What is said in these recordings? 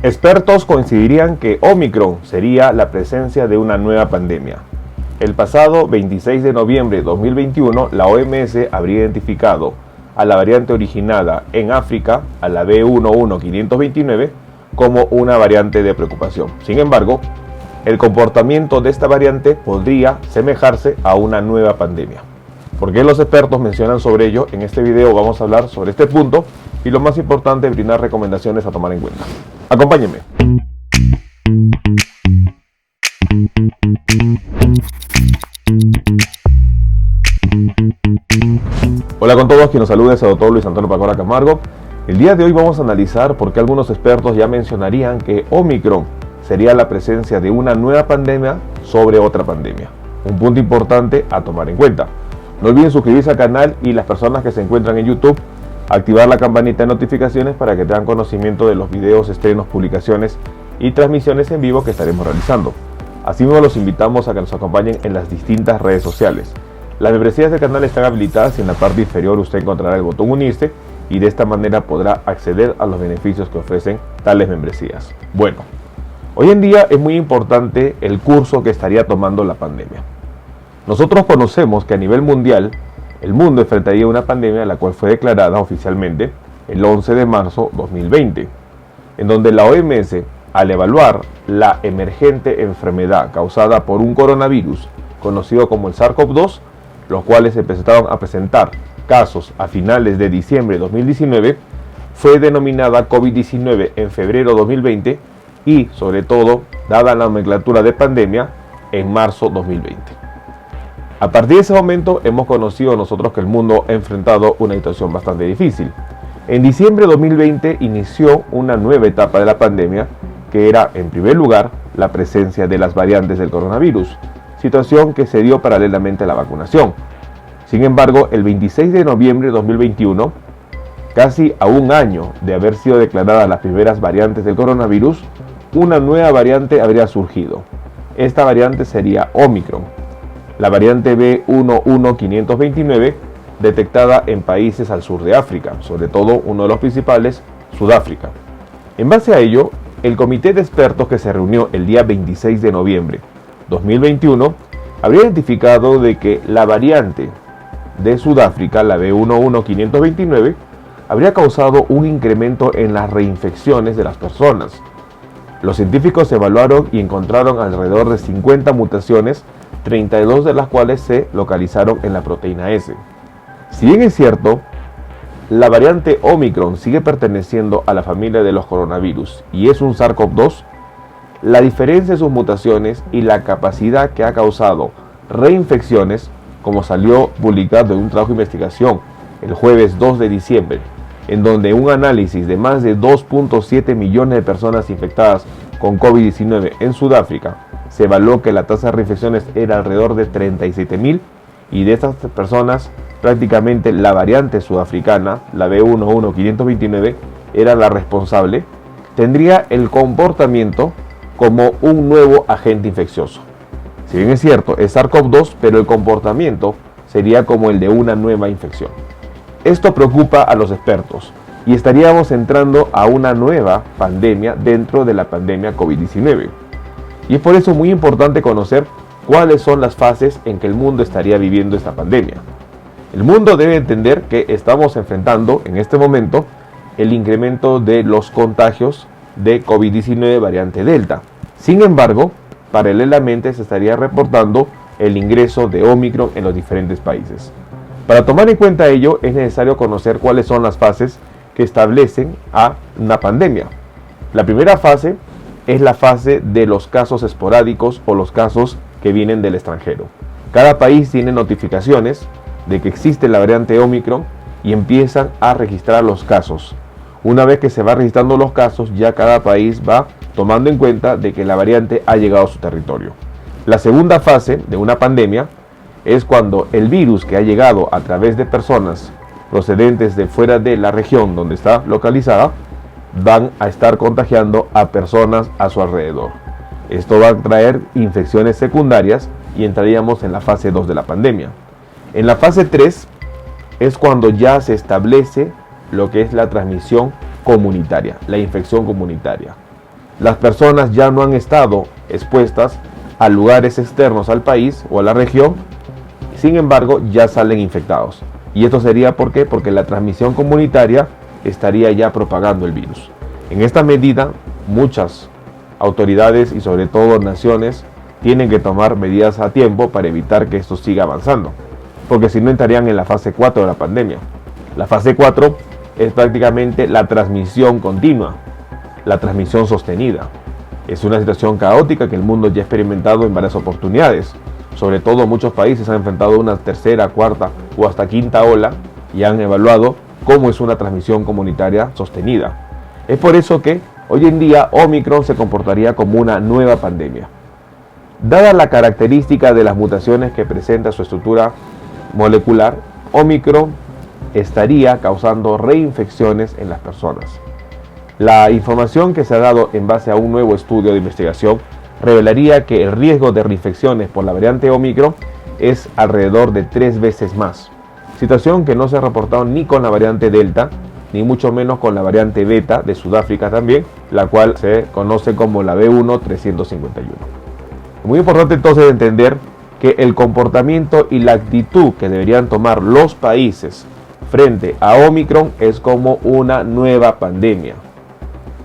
Expertos coincidirían que Omicron sería la presencia de una nueva pandemia. El pasado 26 de noviembre de 2021, la OMS habría identificado a la variante originada en África, a la B11529, como una variante de preocupación. Sin embargo, el comportamiento de esta variante podría semejarse a una nueva pandemia. ¿Por qué los expertos mencionan sobre ello? En este video vamos a hablar sobre este punto y lo más importante, brindar recomendaciones a tomar en cuenta. Acompáñenme. Hola con todos, quien nos saluda es el doctor Luis Antonio Pacora Camargo. El día de hoy vamos a analizar por qué algunos expertos ya mencionarían que Omicron sería la presencia de una nueva pandemia sobre otra pandemia. Un punto importante a tomar en cuenta. No olviden suscribirse al canal y las personas que se encuentran en YouTube, activar la campanita de notificaciones para que tengan conocimiento de los videos, estrenos, publicaciones y transmisiones en vivo que estaremos realizando. Asimismo, los invitamos a que nos acompañen en las distintas redes sociales. Las membresías del canal están habilitadas y en la parte inferior usted encontrará el botón unirse y de esta manera podrá acceder a los beneficios que ofrecen tales membresías. Bueno, hoy en día es muy importante el curso que estaría tomando la pandemia. Nosotros conocemos que a nivel mundial el mundo enfrentaría una pandemia la cual fue declarada oficialmente el 11 de marzo 2020, en donde la OMS, al evaluar la emergente enfermedad causada por un coronavirus conocido como el SARS-CoV-2, los cuales empezaron a presentar casos a finales de diciembre de 2019, fue denominada COVID-19 en febrero de 2020 y, sobre todo, dada la nomenclatura de pandemia, en marzo 2020. A partir de ese momento hemos conocido nosotros que el mundo ha enfrentado una situación bastante difícil. En diciembre de 2020 inició una nueva etapa de la pandemia que era, en primer lugar, la presencia de las variantes del coronavirus, situación que se dio paralelamente a la vacunación. Sin embargo, el 26 de noviembre de 2021, casi a un año de haber sido declaradas las primeras variantes del coronavirus, una nueva variante habría surgido. Esta variante sería Omicron. La variante B11529, detectada en países al sur de África, sobre todo uno de los principales, Sudáfrica. En base a ello, el comité de expertos que se reunió el día 26 de noviembre de 2021 habría identificado de que la variante de Sudáfrica, la B11529, habría causado un incremento en las reinfecciones de las personas. Los científicos evaluaron y encontraron alrededor de 50 mutaciones, 32 de las cuales se localizaron en la proteína S. Si bien es cierto, la variante Omicron sigue perteneciendo a la familia de los coronavirus y es un SARS-CoV-2, la diferencia de sus mutaciones y la capacidad que ha causado reinfecciones, como salió publicado en un trabajo de investigación el jueves 2 de diciembre, en donde un análisis de más de 2.7 millones de personas infectadas con COVID-19 en Sudáfrica se evaluó que la tasa de reinfecciones era alrededor de 37.000 y de estas personas prácticamente la variante sudafricana, la B11529, era la responsable, tendría el comportamiento como un nuevo agente infeccioso. Si bien es cierto, es SARS-CoV-2, pero el comportamiento sería como el de una nueva infección. Esto preocupa a los expertos y estaríamos entrando a una nueva pandemia dentro de la pandemia COVID-19. Y es por eso muy importante conocer cuáles son las fases en que el mundo estaría viviendo esta pandemia. El mundo debe entender que estamos enfrentando en este momento el incremento de los contagios de COVID-19 variante Delta. Sin embargo, paralelamente se estaría reportando el ingreso de Omicron en los diferentes países. Para tomar en cuenta ello, es necesario conocer cuáles son las fases que establecen a una pandemia. La primera fase es la fase de los casos esporádicos o los casos que vienen del extranjero. Cada país tiene notificaciones de que existe la variante Omicron y empiezan a registrar los casos. Una vez que se va registrando los casos, ya cada país va tomando en cuenta de que la variante ha llegado a su territorio. La segunda fase de una pandemia es cuando el virus que ha llegado a través de personas procedentes de fuera de la región donde está localizada van a estar contagiando a personas a su alrededor. Esto va a traer infecciones secundarias y entraríamos en la fase 2 de la pandemia. En la fase 3 es cuando ya se establece lo que es la transmisión comunitaria, la infección comunitaria. Las personas ya no han estado expuestas a lugares externos al país o a la región, sin embargo ya salen infectados. Y esto sería ¿por qué? Porque la transmisión comunitaria estaría ya propagando el virus. En esta medida, muchas autoridades y sobre todo naciones tienen que tomar medidas a tiempo para evitar que esto siga avanzando, porque si no entrarían en la fase 4 de la pandemia. La fase 4 es prácticamente la transmisión continua, la transmisión sostenida. Es una situación caótica que el mundo ya ha experimentado en varias oportunidades. Sobre todo muchos países han enfrentado una tercera, cuarta o hasta quinta ola y han evaluado cómo es una transmisión comunitaria sostenida. Es por eso que hoy en día Omicron se comportaría como una nueva pandemia. Dada la característica de las mutaciones que presenta su estructura molecular, Omicron estaría causando reinfecciones en las personas. La información que se ha dado en base a un nuevo estudio de investigación revelaría que el riesgo de reinfecciones por la variante Omicron es alrededor de 3 veces más, situación que no se ha reportado ni con la variante Delta, ni mucho menos con la variante Beta de Sudáfrica también, la cual se conoce como la B1351. Muy importante entonces entender que el comportamiento y la actitud que deberían tomar los países frente a Omicron es como una nueva pandemia.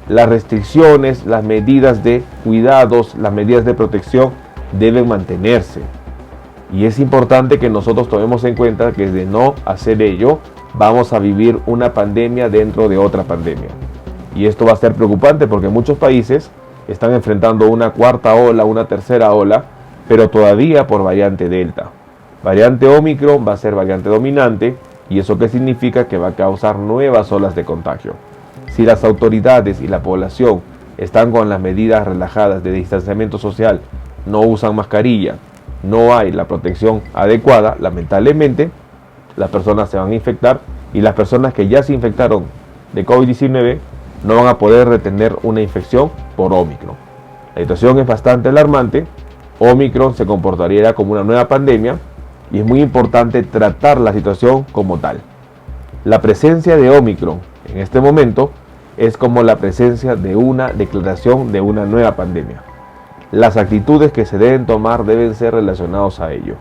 Las restricciones, las medidas de cuidados, las medidas de protección deben mantenerse. Y es importante que nosotros tomemos en cuenta que de no hacer ello, vamos a vivir una pandemia dentro de otra pandemia. Y esto va a ser preocupante porque muchos países están enfrentando una cuarta ola, una tercera ola, pero todavía por variante Delta. Variante Omicron va a ser variante dominante, y eso qué significa que va a causar nuevas olas de contagio. Si las autoridades y la población están con las medidas relajadas de distanciamiento social, no usan mascarilla, no hay la protección adecuada, lamentablemente las personas se van a infectar y las personas que ya se infectaron de COVID-19 no van a poder retener una infección por Omicron. La situación es bastante alarmante. Omicron se comportaría como una nueva pandemia y es muy importante tratar la situación como tal. La presencia de Omicron en este momento es como la presencia de una declaración de una nueva pandemia. Las actitudes que se deben tomar deben ser relacionadas a ello.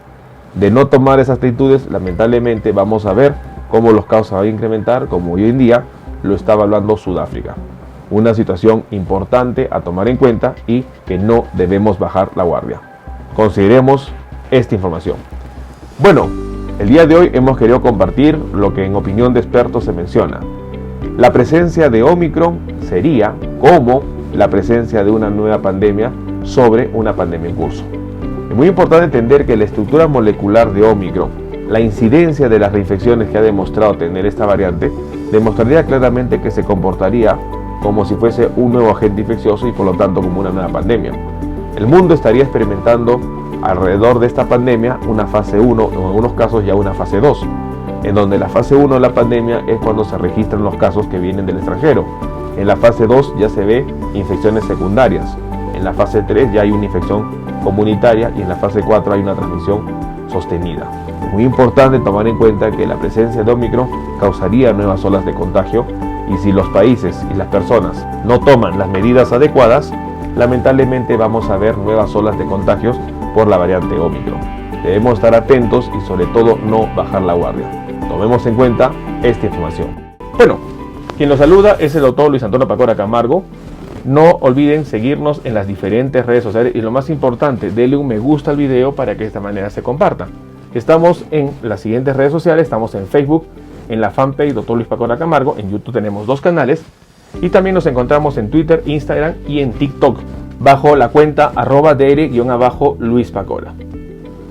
De no tomar esas actitudes, lamentablemente vamos a ver cómo los casos se van a incrementar, como hoy en día lo está evaluando Sudáfrica. Una situación importante a tomar en cuenta y que no debemos bajar la guardia. Consideremos esta información. Bueno, el día de hoy hemos querido compartir lo que en opinión de expertos se menciona. La presencia de Omicron sería como la presencia de una nueva pandemia sobre una pandemia en curso. Es muy importante entender que la estructura molecular de Omicron, la incidencia de las reinfecciones que ha demostrado tener esta variante, demostraría claramente que se comportaría como si fuese un nuevo agente infeccioso y por lo tanto como una nueva pandemia. El mundo estaría experimentando alrededor de esta pandemia una fase 1 o en algunos casos ya una fase 2, en donde la fase 1 de la pandemia es cuando se registran los casos que vienen del extranjero. En la fase 2 ya se ve infecciones secundarias. En la fase 3 ya hay una infección comunitaria y en la fase 4 hay una transmisión sostenida. Es muy importante tomar en cuenta que la presencia de Omicron causaría nuevas olas de contagio y si los países y las personas no toman las medidas adecuadas, lamentablemente vamos a ver nuevas olas de contagios por la variante Omicron. Debemos estar atentos y sobre todo no bajar la guardia. Tomemos en cuenta esta información. Bueno, quien los saluda es el doctor Luis Antonio Pacora Camargo. No olviden seguirnos en las diferentes redes sociales y lo más importante, denle un me gusta al video para que de esta manera se comparta. Estamos en las siguientes redes sociales, estamos en Facebook, en la fanpage Dr. Luis Pacora Camargo, en YouTube tenemos 2 canales y también nos encontramos en Twitter, Instagram y en TikTok bajo la cuenta @dr_Luis Pacora.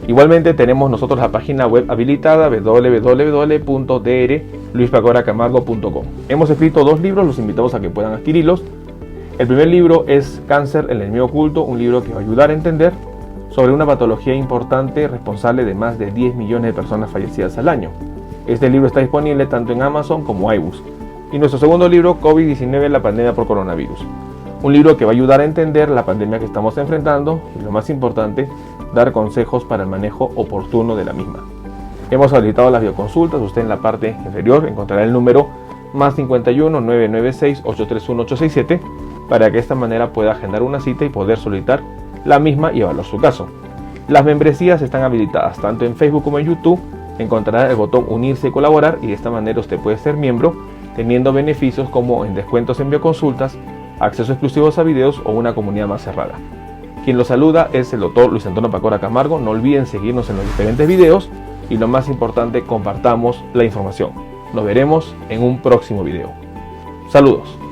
Igualmente tenemos nosotros la página web habilitada www.drluispacoracamargo.com. Hemos escrito 2 libros, los invitamos a que puedan adquirirlos. El primer libro es Cáncer, el enemigo oculto, un libro que va a ayudar a entender sobre una patología importante responsable de más de 10 millones de personas fallecidas al año. Este libro está disponible tanto en Amazon como iBooks. Y nuestro segundo libro, COVID-19, la pandemia por coronavirus. Un libro que va a ayudar a entender la pandemia que estamos enfrentando y lo más importante, dar consejos para el manejo oportuno de la misma. Hemos habilitado las videoconsultas, usted en la parte inferior encontrará el número +51 996 831 867 para que de esta manera pueda agendar una cita y poder solicitar la misma y evaluar su caso. Las membresías están habilitadas tanto en Facebook como en YouTube. Encontrará el botón unirse y colaborar y de esta manera usted puede ser miembro teniendo beneficios como en descuentos en bioconsultas, acceso exclusivos a videos o una comunidad más cerrada. Quien lo saluda es el doctor Luis Antonio Pacora Camargo. No olviden seguirnos en los diferentes videos y lo más importante, compartamos la información. Nos veremos en un próximo video. Saludos.